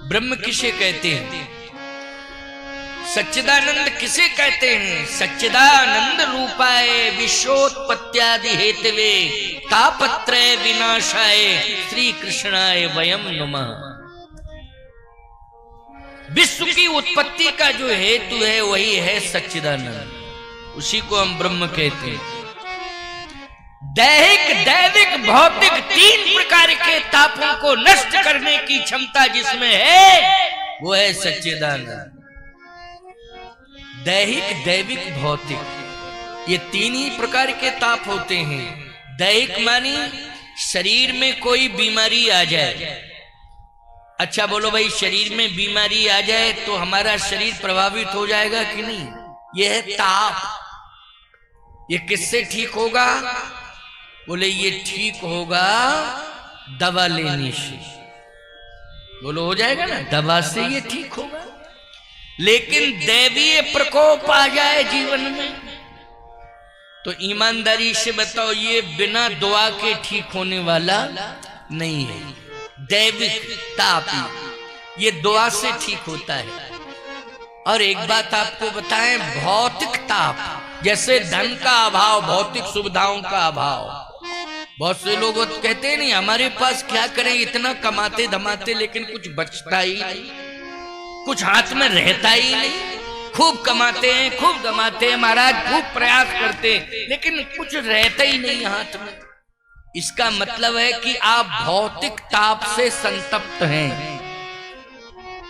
ब्रह्म किसे कहते हैं? सच्चिदानंद किसे कहते हैं? सच्चिदानंद रूपाय विश्वोत्पत्त्यादि हेतवे तापत्रय विनाशाय श्री कृष्णाय वयम नमः। विश्व की उत्पत्ति का जो हेतु है वही है सच्चिदानंद, उसी को हम ब्रह्म कहते हैं। दैहिक, दैविक, भौतिक तीन प्रकार के तापों को नष्ट करने की क्षमता जिसमें है वो है सच्चिदानंद। दैहिक, दैविक, भौतिक ये तीन ही प्रकार के ताप होते हैं। दैहिक मानी शरीर में कोई बीमारी आ जाए। अच्छा बोलो भाई, शरीर में बीमारी आ जाए तो हमारा शरीर प्रभावित हो जाएगा कि नहीं? यह है ताप। ये किससे ठीक होगा? बोले ये ठीक होगा दवा लेने से। बोलो हो जाएगा ना, दवा से ये ठीक होगा। लेकिन दैवीय प्रकोप आ जाए जीवन में तो ईमानदारी से बताओ, ये बिना दुआ के ठीक होने वाला नहीं है। दैविक ताप ये दुआ से ठीक होता है। और एक बात आपको बताएं, भौतिक ताप जैसे धन का अभाव, भौतिक सुविधाओं का अभाव, बहुत से लोग कहते हैं नहीं हमारे पास क्या करें, इतना कमाते धमाते लेकिन कुछ बचता ही नहीं, कुछ हाथ में रहता ही नहीं। खूब कमाते हैं, खूब कमाते हैं महाराज, खूब प्रयास करते हैं लेकिन कुछ रहता ही नहीं हाथ में। इसका मतलब है कि आप भौतिक ताप से संतप्त हैं।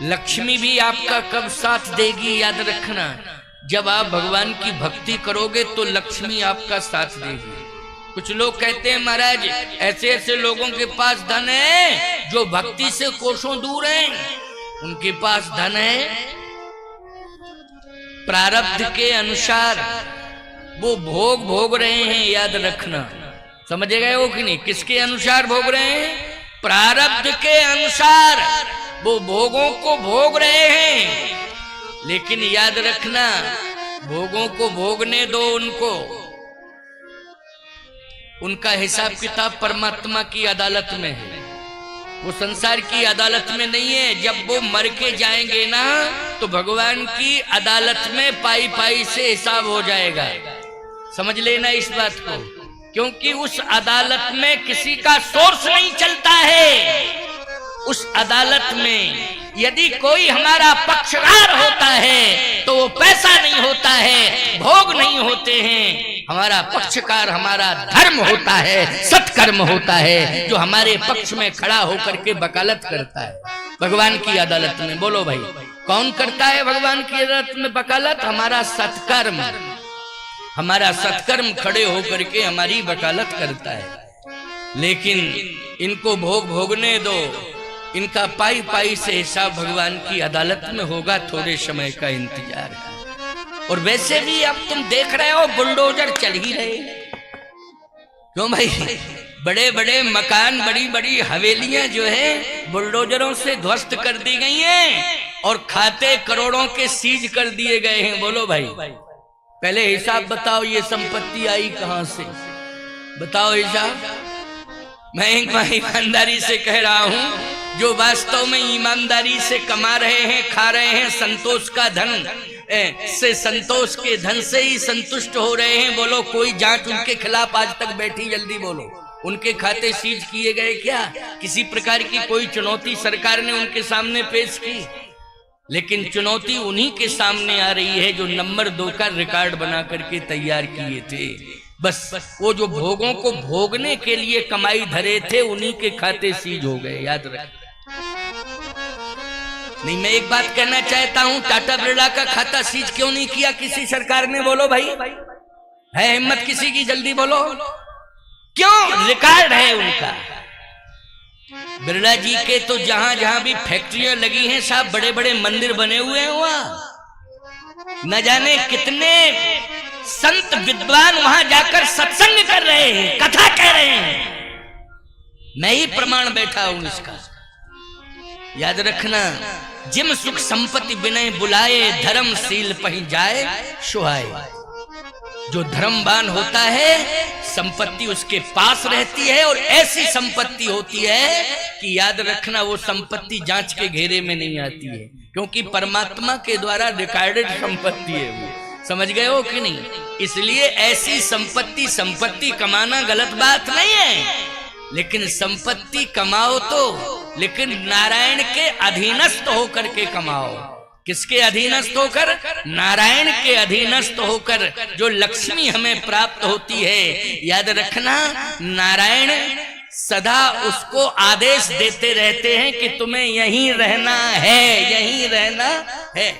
लक्ष्मी भी आपका कब साथ देगी याद रखना, जब आप भगवान की भक्ति करोगे तो लक्ष्मी आपका साथ देगी। कुछ लोग कहते हैं महाराज ऐसे ऐसे लोगों के पास धन है जो भक्ति से कोसों दूर हैं, उनके पास धन है, प्रारब्ध के अनुसार वो भोग भोग रहे हैं, याद रखना। समझ गए हो कि नहीं? किसके अनुसार भोग रहे हैं? प्रारब्ध के अनुसार वो भोगों को भोग रहे हैं। लेकिन याद रखना, भोगों को भोगने दो उनको, उनका हिसाब किताब परमात्मा की अदालत में है, वो संसार की अदालत में नहीं है। जब वो मर के जाएंगे ना तो भगवान की अदालत में पाई पाई से हिसाब हो जाएगा। समझ लेना इस बात को, क्योंकि उस अदालत में किसी का सोर्स नहीं चलता है। उस अदालत में यदि कोई हमारा पक्षकार होता है तो वो पैसा नहीं होता है, भोग नहीं होते हैं। हमारा पक्षकार हमारा धर्म होता है, सत्कर्म होता है, जो हमारे पक्ष में खड़ा होकर के वकालत करता है भगवान की अदालत में। बोलो भाई, कौन करता है भगवान की अदालत में वकालत? हमारा सत्कर्म, हमारा सत्कर्म खड़े होकर के हमारी वकालत करता है। लेकिन इनको भोग भोगने दो, इनका पाई पाई से हिसाब भगवान की अदालत में होगा, थोड़े समय का इंतजार है। और वैसे भी अब तुम देख रहे हो बुलडोजर चल ही रहे। क्यों भाई? बड़े बड़े मकान, बड़ी बड़ी हवेलियां जो है बुलडोजरों से ध्वस्त कर दी गई हैं और खाते करोड़ों के सीज कर दिए गए हैं। बोलो भाई, पहले हिसाब बताओ, ये संपत्ति आई कहां से? बताओ हिसाब। मैं ईमानदारी से कह रहा हूं, जो वास्तव में ईमानदारी से कमा रहे हैं, खा रहे हैं, संतोष का धन से, संतोष के धन से ही संतुष्ट हो रहे हैं। बोलो, कोई जांच उनके खिलाफ आज तक बैठी? जल्दी बोलो। उनके खाते सीज किए गए क्या? किसी प्रकार की कोई चुनौती सरकार ने उनके सामने पेश की? लेकिन चुनौती उन्हीं के सामने आ रही है जो नंबर 2 का रिकॉर्ड बना करके तैयार किए थे। बस वो जो भोगों को भोगने के लिए कमाई धरे थे उन्हीं के खाते सीज हो गए, याद रख। नहीं, मैं एक बात कहना चाहता हूं, टाटा बिरला का खाता सीज क्यों नहीं किया किसी सरकार ने? बोलो भाई, है हिम्मत किसी की? जल्दी बोलो। क्यों? रिकॉर्ड है उनका। बिरला जी के तो जहां जहां भी फैक्ट्रियां लगी हैं साहब, बड़े बड़े मंदिर बने हुए हैं वहां। न जाने कितने संत विद्वान वहां जाकर सत्संग कर रहे हैं, कथा कह रहे हैं। मैं ही प्रमाण बैठा हूं इसका। याद रखना, जिम सुख संपत्ति विनय बुलाए, धर्मशील पही जाए सुहाए। जो धर्मवान होता है संपत्ति उसके पास रहती है, और ऐसी संपत्ति होती है कि याद रखना वो संपत्ति जांच के घेरे में नहीं आती है, क्योंकि परमात्मा के द्वारा रिकॉर्डेड संपत्ति है वो। समझ गए हो कि नहीं? इसलिए ऐसी संपत्ति कमाना गलत बात नहीं है, लेकिन संपत्ति कमाओ तो लेकिन नारायण के अधीनस्थ होकर के कमाओ। किसके अधीनस्थ होकर? नारायण के अधीनस्थ होकर जो लक्ष्मी हमें प्राप्त होती है। याद रखना, नारायण सदा उसको आदेश देते रहते हैं कि तुम्हें यहीं रहना है, यहीं रहना है।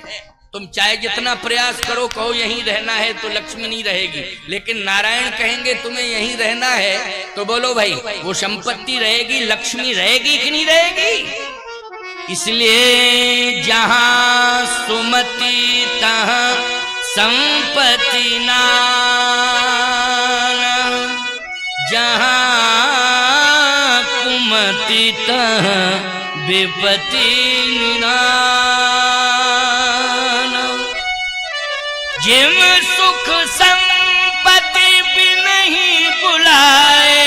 तुम चाहे जितना प्रयास करो, कहो यहीं रहना है, तो लक्ष्मी नहीं रहेगी। लेकिन नारायण कहेंगे तुम्हें यहीं रहना है, तो बोलो भाई वो संपत्ति रहेगी, लक्ष्मी रहेगी कि नहीं रहेगी? इसलिए जहां सुमति तहां संपत्ति नाम, जहां कुमति तहां विपत्ति नाम। जिम सुख संपत्ति भी नहीं बुलाए,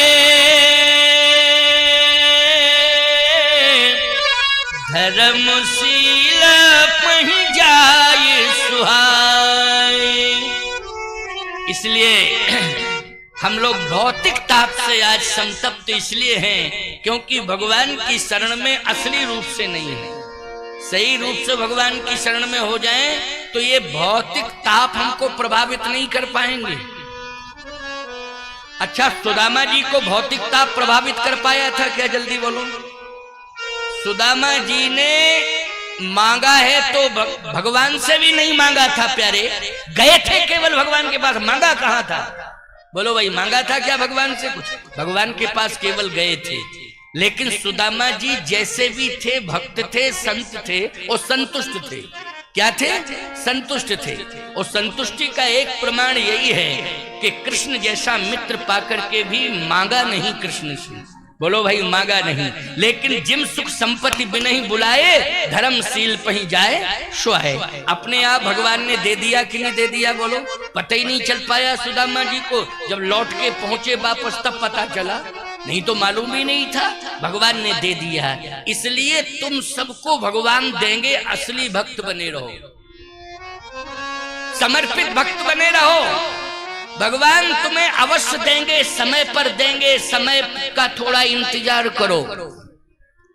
धर्मशील पहि जाए सुहाए। इसलिए हम लोग भौतिक ताप से आज संतप्त इसलिए हैं क्योंकि भगवान की शरण में असली रूप से नहीं है। सही रूप से भगवान की शरण में हो जाएं तो ये भौतिक ताप हमको प्रभावित नहीं कर पाएंगे। अच्छा, सुदामा जी को भौतिक ताप प्रभावित कर पाया था क्या? जल्दी बोलो। सुदामा जी ने मांगा है तो भगवान से भी नहीं मांगा था प्यारे, गए थे केवल भगवान के पास, मांगा कहां था? बोलो भाई, मांगा था क्या भगवान से कुछ? भगवान के पास केवल गए थे। लेकिन सुदामा जी जैसे भी थे, भक्त थे, संत थे, और संतुष्ट थे। क्या थे? संतुष्ट थे। और संतुष्टि का एक प्रमाण यही है कि कृष्ण जैसा मित्र पाकर के भी मांगा नहीं कृष्ण से। बोलो भाई, मांगा नहीं। लेकिन जिम सुख संपत्ति भी नहीं बुलाए, धर्मशील पही जाए सुहाए। अपने आप भगवान ने दे दिया कि नहीं दे दिया? बोलो। पता ही नहीं चल पाया सुदामा जी को। जब लौट के पहुंचे वापस तब पता चला, नहीं तो मालूम ही नहीं था। भगवान ने दे दिया। इसलिए तुम सबको भगवान देंगे, असली भक्त बने रहो, समर्पित भक्त बने रहो। भगवान तुम्हें अवश्य देंगे, समय पर देंगे। समय का थोड़ा इंतजार करो।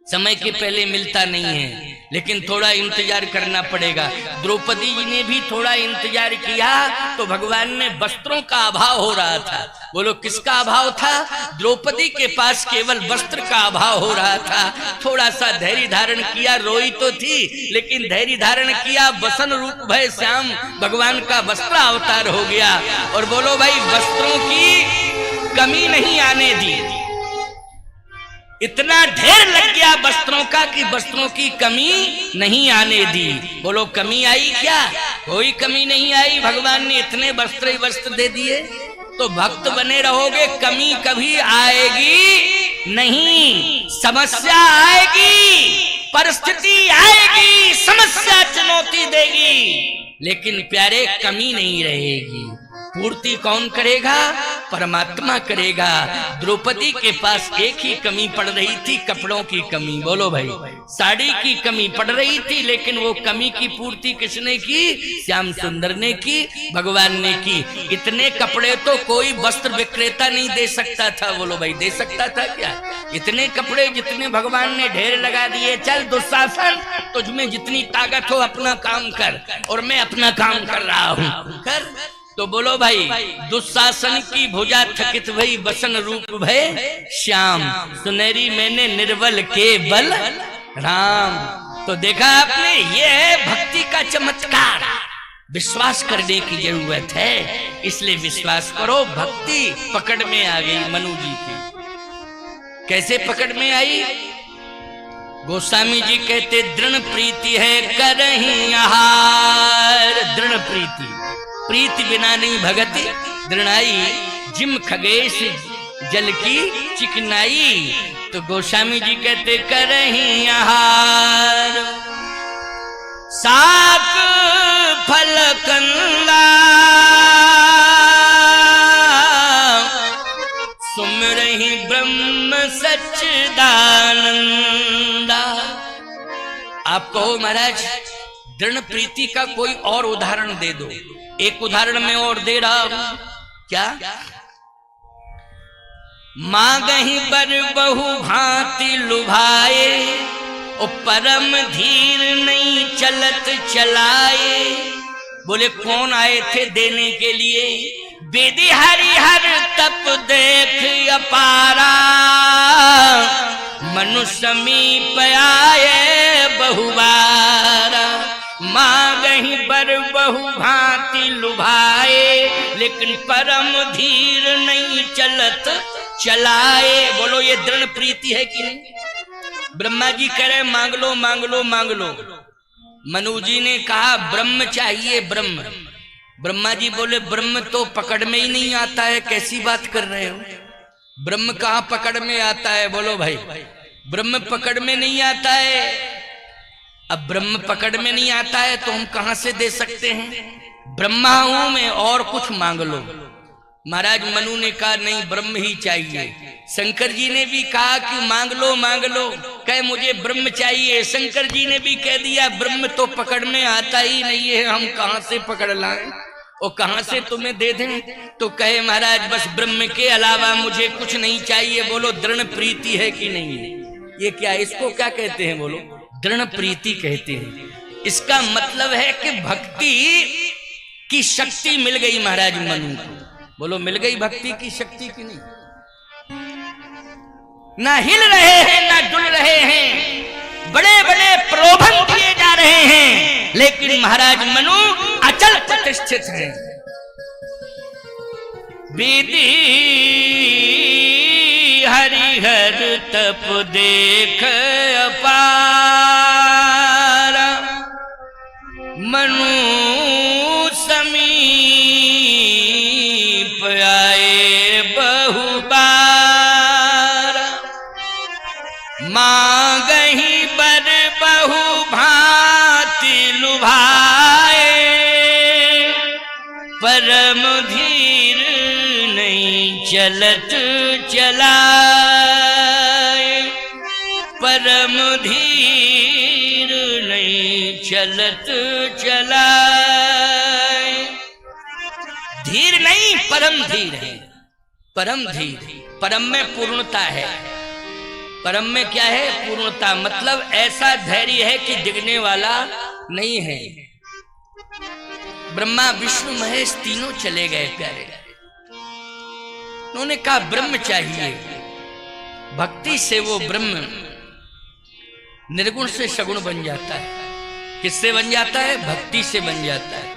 समय के पहले मिलता नहीं है, लेकिन थोड़ा इंतजार करना पड़ेगा। द्रौपदी जी ने भी थोड़ा इंतजार किया तो भगवान ने वस्त्रों का अभाव हो रहा था। बोलो, किसका अभाव था? द्रौपदी के पास केवल वस्त्र का अभाव हो रहा था। थोड़ा सा धैर्य धारण किया, रोई तो थी लेकिन धैर्य धारण किया। वसन रूप भय श्याम, भगवान का वस्त्र अवतार हो गया। और बोलो भाई, वस्त्रों की कमी नहीं आने दी। इतना ढेर लग गया वस्त्रों का कि वस्त्रों की कमी नहीं आने दी। बोलो, कमी आई क्या? कोई कमी नहीं आई। भगवान ने इतने वस्त्र ही वस्त्र दे दिए। तो भक्त बने रहोगे, कमी कभी आएगी नहीं। समस्या आएगी, परिस्थिति आएगी, समस्या चुनौती देगी, लेकिन प्यारे कमी नहीं रहेगी। पूर्ति कौन करेगा? परमात्मा करेगा। द्रौपदी के पास एक ही कमी पड़ रही थी, कपड़ों की कमी। बोलो भाई, साड़ी की कमी पड़ रही थी, लेकिन वो कमी की पूर्ति किसने की? श्याम सुंदर ने की, भगवान ने की। इतने कपड़े तो कोई वस्त्र विक्रेता नहीं दे सकता था। बोलो भाई, दे सकता था क्या? इतने कपड़े जितने भगवान ने ढेर लगा दिए। चल दुशासन, तुझमें जितनी ताकत हो अपना काम कर, और मैं अपना काम कर रहा हूं, कर। तो बोलो भाई, दुशासन की भुजा थकित भई, बसन रूप भय श्याम, सुनहरी मैंने निर्बल के बल राम। तो देखा आपने, ये है भक्ति का चमत्कार। विश्वास करने की जरूरत है, इसलिए विश्वास करो। भक्ति पकड़ में आ गई मनु जी की। कैसे पकड़ में आई? गोस्वामी जी कहते, दृढ़ प्रीति है करहीं आहार। दृढ़ प्रीति, प्रीति बिना नहीं भगति दृढ़ाई, जिम खगेश जल की चिकनाई। तो गोस्वामी जी कहते, करहीं आहार साक फल कंदा, आप कहो महाराज दृढ़ प्रीति का कोई और उदाहरण दे दो। एक उदाहरण मैं और दे रहा हूं, क्या? मांगहि बर बहु भांति लुभाए, ओ परम धीर नहीं चलत चलाए। बोले कौन आए थे देने के लिए? बेदी हरिहर तप देख अपारा, मनु समीप आए बहुबारा। मांगहि बर बहु भांति लुभाए, लेकिन परम धीर नहीं चलत चलाए। बोलो ये दृढ़ प्रीति है कि नहीं? ब्रह्मा जी कह रहे मांग लो मांग लो मांग लो। मनु जी ने कहा ब्रह्म चाहिए, ब्रह्म। ब्रह्मा जी बोले ब्रह्म तो पकड़ में ही नहीं आता है, कैसी बात कर रहे हो? ब्रह्म कहाँ पकड़ में आता है? बोलो भाई, ब्रह्म पकड़ में नहीं आता है। अब ब्रह्म पकड़ में नहीं आता है तो हम कहां से दे सकते हैं? ब्रह्मा हूं मैं, और कुछ मांग लो। महाराज मनु ने कहा नहीं, ब्रह्म ही चाहिए। शंकर जी ने भी कहा कि मांग लो मांग लो, कहे मुझे ब्रह्म चाहिए। शंकर जी ने भी कह दिया ब्रह्म तो पकड़ में आता ही नहीं है, हम कहां से पकड़ लाएं और कहां से तुम्हें दे दें? तो कहे महाराज बस ब्रह्म के अलावा मुझे कुछ नहीं चाहिए। बोलो दृढ़ प्रीति है कि नहीं है? ये क्या, इसको क्या कहते हैं? बोलो दृढ़ प्रीति कहते हैं। इसका मतलब है कि भक्ति की शक्ति मिल गई महाराज मनु को। बोलो मिल गई भक्ति की शक्ति की नहीं? ना हिल रहे हैं ना डुल रहे हैं, बड़े बड़े प्रलोभन किए जा रहे हैं, लेकिन महाराज मनु अचल प्रतिष्ठित हैं। बेदी हरिहर तप देख अपारा, मनु समीप आए बहुबारा। मांगहि बर बहु भांति लुभाए, परम धीर नहीं चलत चलाए। परम धीर नहीं चलत चलाए। धीर नहीं, परम धीर है। परम धीर, परम में पूर्णता है। परम में क्या है? पूर्णता। मतलब ऐसा धैर्य है कि डिगने वाला नहीं है। ब्रह्मा विष्णु महेश तीनों चले गए प्यारे। उन्होंने कहा ब्रह्म चाहिए। भक्ति से वो ब्रह्म निर्गुण से सगुण बन जाता है। किससे बन जाता है? भक्ति से बन जाता है।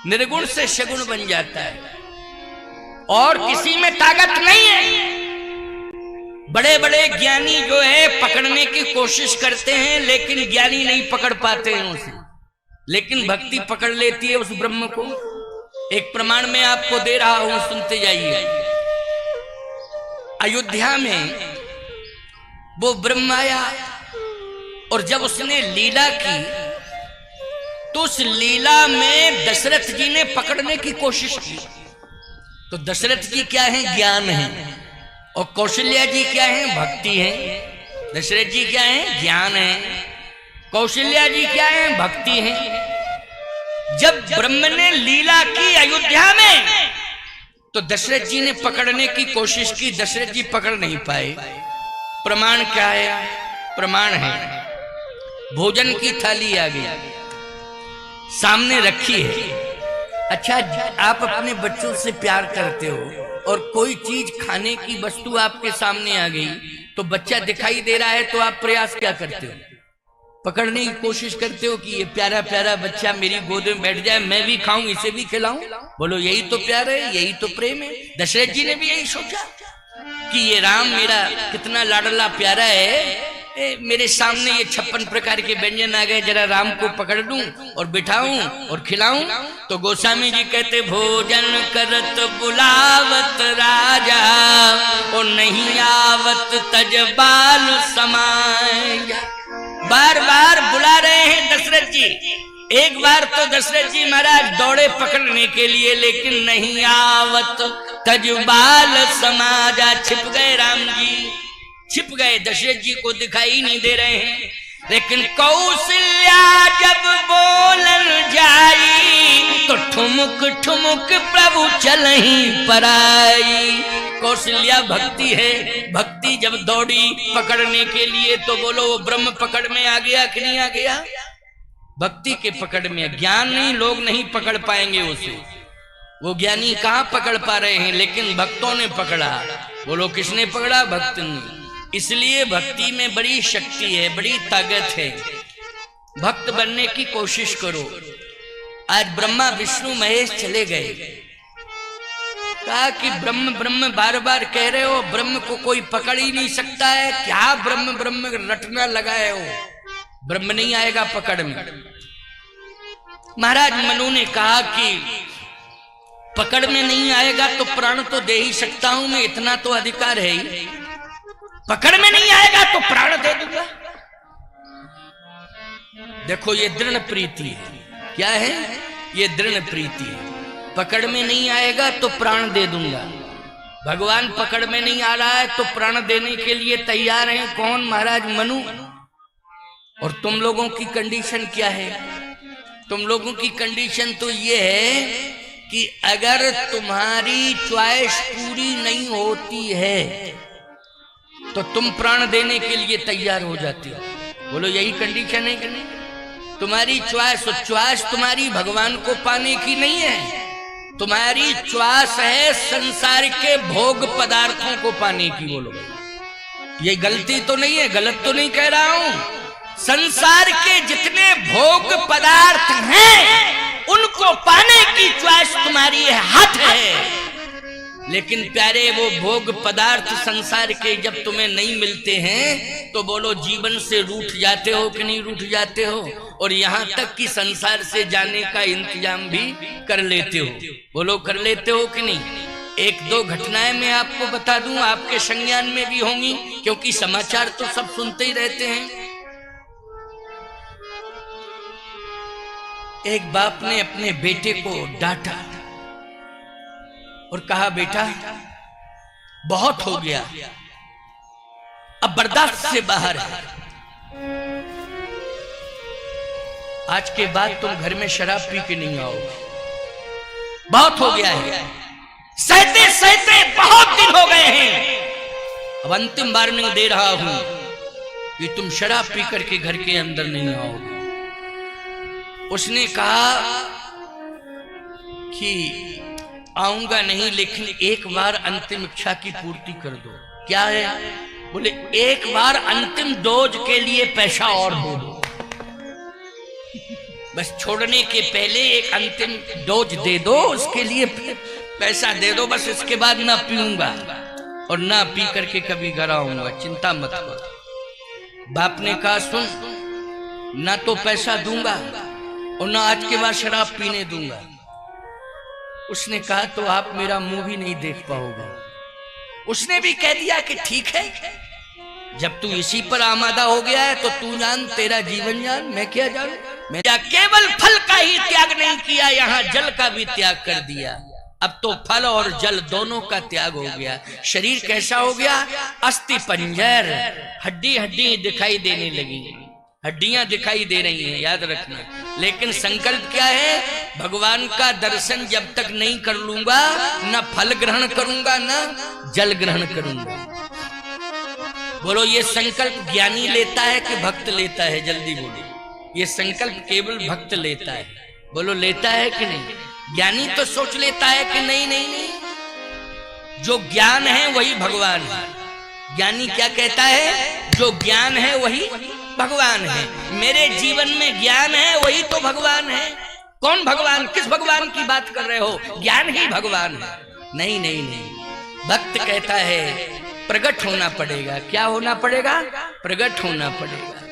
निर्गुण से सगुण बन जाता है और किसी में ताकत नहीं है। बड़े बड़े ज्ञानी जो है पकड़ने की कोशिश करते हैं, लेकिन ज्ञानी नहीं पकड़ पाते हैं उसे, लेकिन भक्ति पकड़ लेती है उस ब्रह्म को। एक प्रमाण में आपको दे रहा हूं, सुनते जाइए। अयोध्या में वो ब्रह्म आया और जब उसने लीला की तो उस लीला में दशरथ जी ने पकड़ने की कोशिश की। तो दशरथ जी क्या है? ज्ञान है। और कौशल्या जी क्या है? भक्ति है। दशरथ जी क्या है? ज्ञान है। कौशल्या जी क्या है? भक्ति है। जब ब्रह्म ने लीला की अयोध्या में तो दशरथ जी ने पकड़ने की कोशिश की, दशरथ जी पकड़ नहीं पाए। प्रमाण क्या है? प्रमाण है भोजन की थाली आ गई, सामने रखी है। अच्छा, आप अपने बच्चों से प्यार करते हो और कोई चीज खाने की वस्तु आपके सामने आ गई तो बच्चा दिखाई दे रहा है तो आप प्रयास क्या करते हो? पकड़ने की कोशिश करते हो कि ये प्यारा प्यारा बच्चा मेरी गोद में बैठ जाए, मैं भी खाऊं, इसे भी खिलाऊं। बोलो यही तो प्यार है, यही तो प्रेम है। दशरथ जी ने भी यही सोचा कि ये राम मेरा कितना लाडला प्यारा है, मेरे सामने ये 56 प्रकार के व्यंजन आ गए, जरा राम को पकड़ लूं और बिठाऊं और खिलाऊं। तो गोस्वामी जी कहते भोजन करत बुलावत राजा, और नहीं आवत तज बाल समाय। बार बार बुला रहे हैं दशरथ जी। एक बार तो दशरथ जी महाराज दौड़े पकड़ने के लिए, लेकिन नहीं आवत तज बाल समाजा। छिप गए राम जी, छिप गए, दशरथ जी को दिखाई नहीं दे रहे हैं। लेकिन कौशल्या जब बोलन जाई तो ठुमुक ठुमुक प्रभु चलहीं पराई। कौशल्या भक्ति है, भक्ति जब दौड़ी पकड़ने के लिए तो बोलो वो ब्रह्म पकड़ में आ गया कि नहीं आ गया? भक्ति के पकड़ में। ज्ञान नहीं, लोग नहीं पकड़ पाएंगे उसे, वो ज्ञानी कहां पकड़ पा रहे हैं, लेकिन भक्तों ने पकड़ा। बोलो किसने पकड़ा? भक्त ने। इसलिए भक्ति में बड़ी शक्ति है, बड़ी ताकत है। भक्त बनने की कोशिश करो। आज ब्रह्मा विष्णु महेश चले गए, कहा कि ब्रह्म ब्रह्म बार बार कह रहे हो, ब्रह्म को कोई पकड़ ही नहीं सकता है, क्या ब्रह्म ब्रह्म रटना लगाए हो, ब्रह्म नहीं आएगा पकड़ में। महाराज मनु ने कहा कि पकड़ में नहीं आएगा तो प्राण तो दे ही सकता हूं मैं, इतना तो अधिकार है ही। पकड़ में नहीं आएगा तो प्राण दे दूंगा। देखो ये दृढ़ प्रीति है। क्या है ये? दृढ़ प्रीति है। पकड़ में नहीं आएगा तो प्राण दे दूंगा। भगवान पकड़ में नहीं आ रहा है तो प्राण देने के लिए तैयार हैं। कौन? महाराज मनु। और तुम लोगों की कंडीशन क्या है? तुम लोगों की कंडीशन तो ये है कि अगर तुम्हारी च्वाइस पूरी नहीं होती है तो तुम प्राण देने के लिए तैयार हो जाती हो। बोलो यही कंडीशन है कि नहीं? तुम्हारी च्वाइस तुम्हारी भगवान को पाने की नहीं है, तुम्हारी च्वाइस है संसार के भोग पदार्थों को पाने की। बोलो ये गलती तो नहीं है, गलत तो नहीं कह रहा हूं। संसार के जितने भोग पदार्थ हैं उनको पाने की च्वाइस तुम्हारी हाथ है। लेकिन प्यारे वो भोग पदार्थ संसार के जब तुम्हें नहीं मिलते हैं तो बोलो जीवन से रूठ जाते हो कि नहीं रूठ जाते हो? और यहाँ तक कि संसार से जाने का इंतजाम भी कर लेते हो। बोलो कर लेते हो कि नहीं? एक दो घटनाएं मैं आपको बता दूं, आपके संज्ञान में भी होंगी, क्योंकि समाचार तो सब सुनते ही रहते हैं। एक बाप ने अपने बेटे को डांटा और कहा बेटा बहुत हो गया, अब बर्दाश्त से बाहर है, आज के बाद तुम घर में शराब पी के नहीं आओगे, बहुत हो गया है, सहते सहते बहुत दिन हो गए हैं, अब अंतिम वार्निंग दे रहा हूं कि तुम शराब पी करके घर के अंदर नहीं आओगे। उसने कहा कि आऊंगा नहीं, लेकिन एक बार अंतिम इच्छा की पूर्ति कर दो। क्या है? बोले एक बार अंतिम डोज के लिए पैसा और दे दो, बस छोड़ने के पहले एक अंतिम डोज दे दो, उसके लिए पैसा दे दो, बस इसके बाद ना पीऊंगा और ना पी करके कभी घर आऊंगा, चिंता मत करो। बाप ने कहा सुन, ना तो पैसा दूंगा और ना आज के बाद शराब पीने दूंगा। उसने कहा तो आप मेरा मुंह भी नहीं देख पाओगे। उसने भी कह दिया कि ठीक है, जब तू इसी पर आमादा हो गया है तो तू जान, तेरा जीवन जान, मैं क्या जानूं। मैं केवल फल का ही त्याग नहीं किया, यहाँ जल का भी त्याग कर दिया। अब तो फल और जल दोनों का त्याग हो गया। शरीर कैसा हो गया? अस्थि पंजर, हड्डी हड्डी दिखाई देने लगी, हड्डियां दिखाई दे रही हैं, याद रखना। लेकिन संकल्प क्या है? भगवान का दर्शन जब तक नहीं कर लूंगा, ना फल ग्रहण करूंगा ना जल ग्रहण करूंगा। बोलो ये संकल्प ज्ञानी लेता है कि भक्त लेता है? जल्दी बोलो। ये संकल्प केवल भक्त लेता है। बोलो लेता है कि नहीं? ज्ञानी तो सोच लेता है कि नहीं नहीं नहीं, जो ज्ञान है वही भगवान है। ज्ञानी क्या कहता है? जो ज्ञान है वही भगवान है। मेरे जीवन में ज्ञान है वही तो भगवान है। कौन भगवान? किस भगवान की बात कर रहे हो? ज्ञान ही भगवान है। नहीं नहीं नहीं, भक्त कहता है प्रकट होना पड़ेगा। क्या होना पड़ेगा? प्रकट होना पड़ेगा।